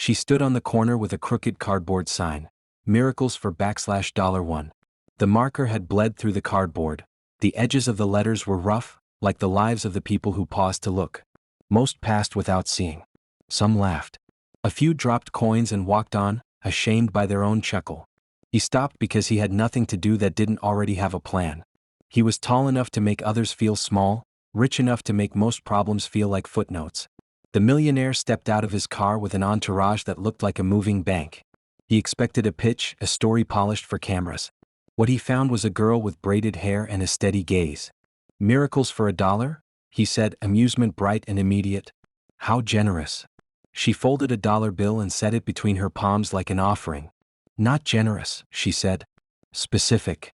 She stood on the corner with a crooked cardboard sign. Miracles for $1. The marker had bled through the cardboard. The edges of the letters were rough, like the lives of the people who paused to look. Most passed without seeing. Some laughed. A few dropped coins and walked on, ashamed by their own chuckle. He stopped because he had nothing to do that didn't already have a plan. He was tall enough to make others feel small, rich enough to make most problems feel like footnotes. The millionaire stepped out of his car with an entourage that looked like a moving bank. He expected a pitch, a story polished for cameras. What he found was a girl with braided hair and a steady gaze. Miracles for $1? He said, amusement bright and immediate. How generous. She folded a dollar bill and set it between her palms like an offering. Not generous, she said. Specific.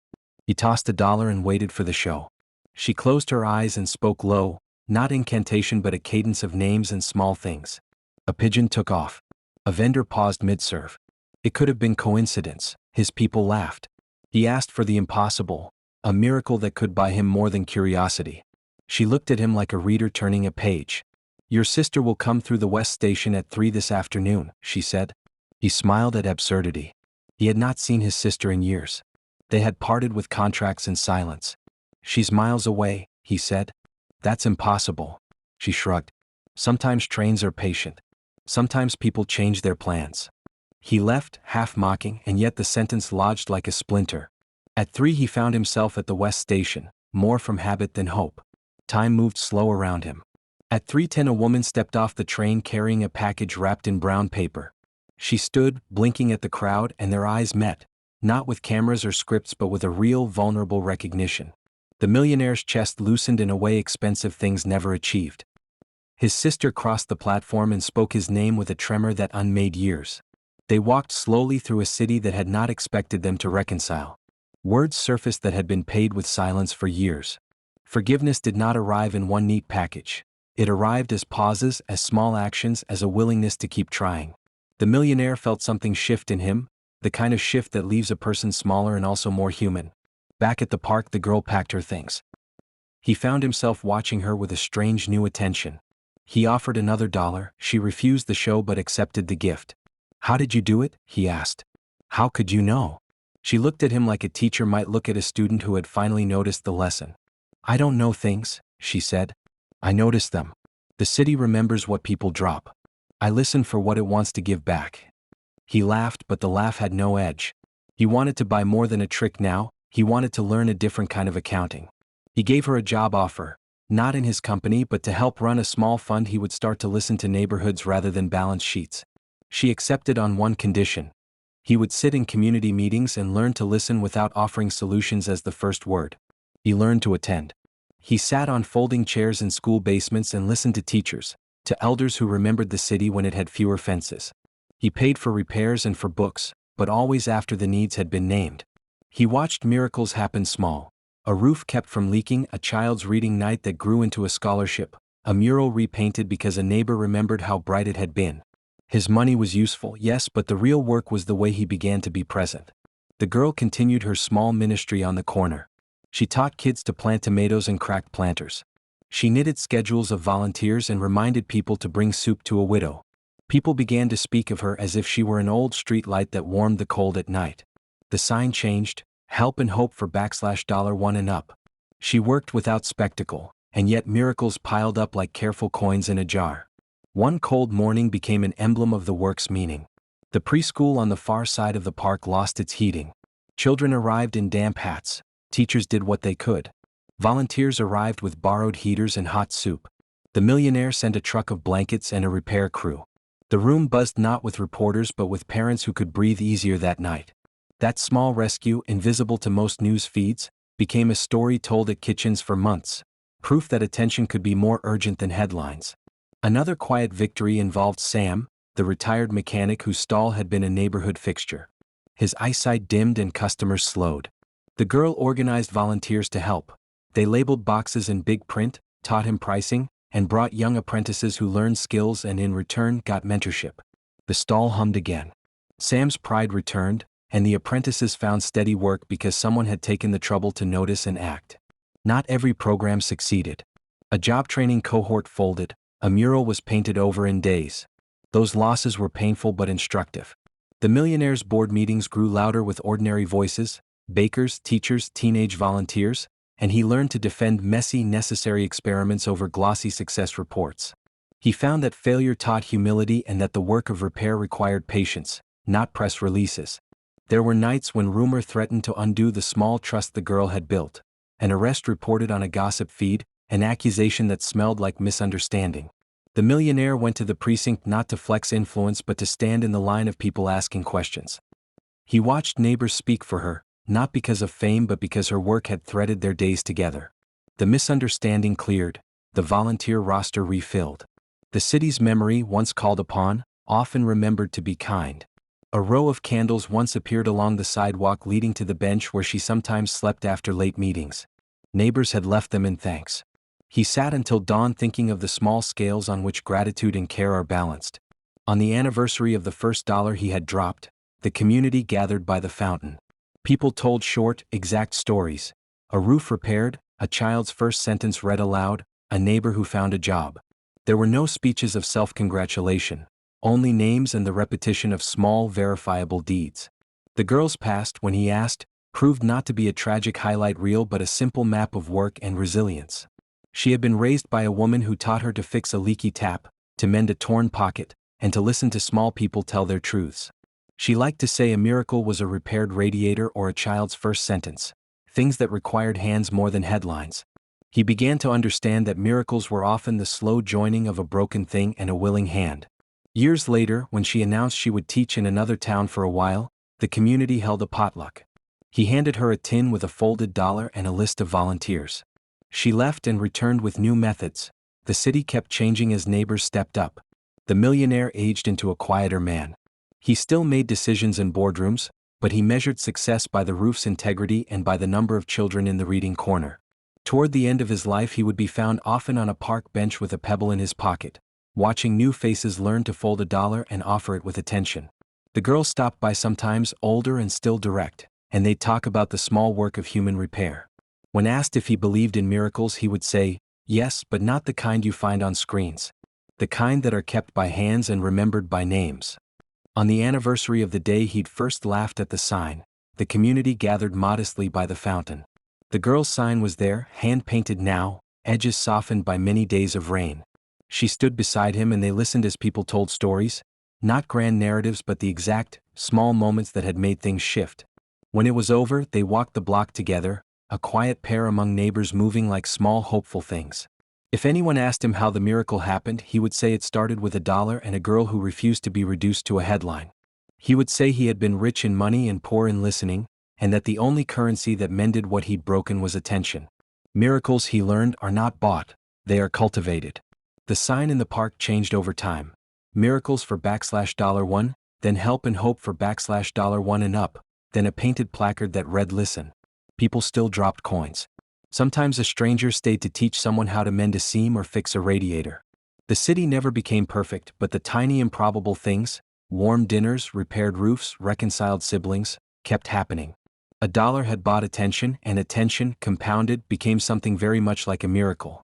He tossed $1 and waited for the show. She closed her eyes and spoke low, not incantation but a cadence of names and small things. A pigeon took off. A vendor paused mid-serve. It could have been coincidence. His people laughed. He asked for the impossible, a miracle that could buy him more than curiosity. She looked at him like a reader turning a page. Your sister will come through the West Station at 3 this afternoon, she said. He smiled at absurdity. He had not seen his sister in years. They had parted with contracts in silence. She's miles away, he said. That's impossible. She shrugged. Sometimes trains are patient. Sometimes people change their plans. He left, half mocking, and yet the sentence lodged like a splinter. At 3 he found himself at the West Station, more from habit than hope. Time moved slow around him. At 3:10 a woman stepped off the train carrying a package wrapped in brown paper. She stood, blinking at the crowd, and their eyes met, not with cameras or scripts but with a real, vulnerable recognition. The millionaire's chest loosened in a way expensive things never achieved. His sister crossed the platform and spoke his name with a tremor that unmade years. They walked slowly through a city that had not expected them to reconcile. Words surfaced that had been paid with silence for years. Forgiveness did not arrive in one neat package. It arrived as pauses, as small actions, as a willingness to keep trying. The millionaire felt something shift in him, the kind of shift that leaves a person smaller and also more human. Back at the park the girl packed her things. He found himself watching her with a strange new attention. He offered another $1. She refused the show but accepted the gift. How did you do it? He asked. How could you know? She looked at him like a teacher might look at a student who had finally noticed the lesson. I don't know things, she said. I notice them. The city remembers what people drop. I listen for what it wants to give back. He laughed, but the laugh had no edge. He wanted to buy more than a trick now. He wanted to learn a different kind of accounting. He gave her a job offer, not in his company but to help run a small fund he would start to listen to neighborhoods rather than balance sheets. She accepted on one condition. He would sit in community meetings and learn to listen without offering solutions as the first word. He learned to attend. He sat on folding chairs in school basements and listened to teachers, to elders who remembered the city when it had fewer fences. He paid for repairs and for books, but always after the needs had been named. He watched miracles happen small. A roof kept from leaking, a child's reading night that grew into a scholarship, a mural repainted because a neighbor remembered how bright it had been. His money was useful, yes, but the real work was the way he began to be present. The girl continued her small ministry on the corner. She taught kids to plant tomatoes and cracked planters. She knitted schedules of volunteers and reminded people to bring soup to a widow. People began to speak of her as if she were an old street light that warmed the cold at night. The sign changed, help and hope for $1 and up. She worked without spectacle, and yet miracles piled up like careful coins in a jar. One cold morning became an emblem of the work's meaning. The preschool on the far side of the park lost its heating. Children arrived in damp hats. Teachers did what they could. Volunteers arrived with borrowed heaters and hot soup. The millionaire sent a truck of blankets and a repair crew. The room buzzed not with reporters but with parents who could breathe easier that night. That small rescue, invisible to most news feeds, became a story told at kitchens for months, proof that attention could be more urgent than headlines. Another quiet victory involved Sam, the retired mechanic whose stall had been a neighborhood fixture. His eyesight dimmed and customers slowed. The girl organized volunteers to help. They labeled boxes in big print, taught him pricing, and brought young apprentices who learned skills and in return got mentorship. The stall hummed again. Sam's pride returned, and the apprentices found steady work because someone had taken the trouble to notice and act. Not every program succeeded. A job training cohort folded. A mural was painted over in days. Those losses were painful but instructive. The millionaire's board meetings grew louder with ordinary voices, bakers, teachers, teenage volunteers, and he learned to defend messy, necessary experiments over glossy success reports. He found that failure taught humility and that the work of repair required patience, not press releases. There were nights when rumor threatened to undo the small trust the girl had built. An arrest reported on a gossip feed, an accusation that smelled like misunderstanding. The millionaire went to the precinct not to flex influence but to stand in the line of people asking questions. He watched neighbors speak for her, not because of fame but because her work had threaded their days together. The misunderstanding cleared, the volunteer roster refilled. The city's memory, once called upon, often remembered to be kind. A row of candles once appeared along the sidewalk leading to the bench where she sometimes slept after late meetings. Neighbors had left them in thanks. He sat until dawn thinking of the small scales on which gratitude and care are balanced. On the anniversary of the first dollar he had dropped, the community gathered by the fountain. People told short, exact stories. A roof repaired, a child's first sentence read aloud, a neighbor who found a job. There were no speeches of self-congratulation, only names and the repetition of small, verifiable deeds. The girl's past, when he asked, proved not to be a tragic highlight reel but a simple map of work and resilience. She had been raised by a woman who taught her to fix a leaky tap, to mend a torn pocket, and to listen to small people tell their truths. She liked to say a miracle was a repaired radiator or a child's first sentence, things that required hands more than headlines. He began to understand that miracles were often the slow joining of a broken thing and a willing hand. Years later, when she announced she would teach in another town for a while, the community held a potluck. He handed her a tin with a folded dollar and a list of volunteers. She left and returned with new methods. The city kept changing as neighbors stepped up. The millionaire aged into a quieter man. He still made decisions in boardrooms, but he measured success by the roof's integrity and by the number of children in the reading corner. Toward the end of his life he would be found often on a park bench with a pebble in his pocket, watching new faces learn to fold a dollar and offer it with attention. The girl stopped by sometimes, older and still direct, and they'd talk about the small work of human repair. When asked if he believed in miracles he would say, yes, but not the kind you find on screens. The kind that are kept by hands and remembered by names. On the anniversary of the day he'd first laughed at the sign, the community gathered modestly by the fountain. The girl's sign was there, hand-painted now, edges softened by many days of rain. She stood beside him and they listened as people told stories, not grand narratives but the exact, small moments that had made things shift. When it was over, they walked the block together, a quiet pair among neighbors moving like small hopeful things. If anyone asked him how the miracle happened, he would say it started with a dollar and a girl who refused to be reduced to a headline. He would say he had been rich in money and poor in listening, and that the only currency that mended what he'd broken was attention. Miracles, he learned, are not bought, they are cultivated. The sign in the park changed over time. Miracles for $1, then help and hope for $1 and up, then a painted placard that read listen. People still dropped coins. Sometimes a stranger stayed to teach someone how to mend a seam or fix a radiator. The city never became perfect, but the tiny improbable things, warm dinners, repaired roofs, reconciled siblings, kept happening. $1 had bought attention, and attention, compounded, became something very much like a miracle.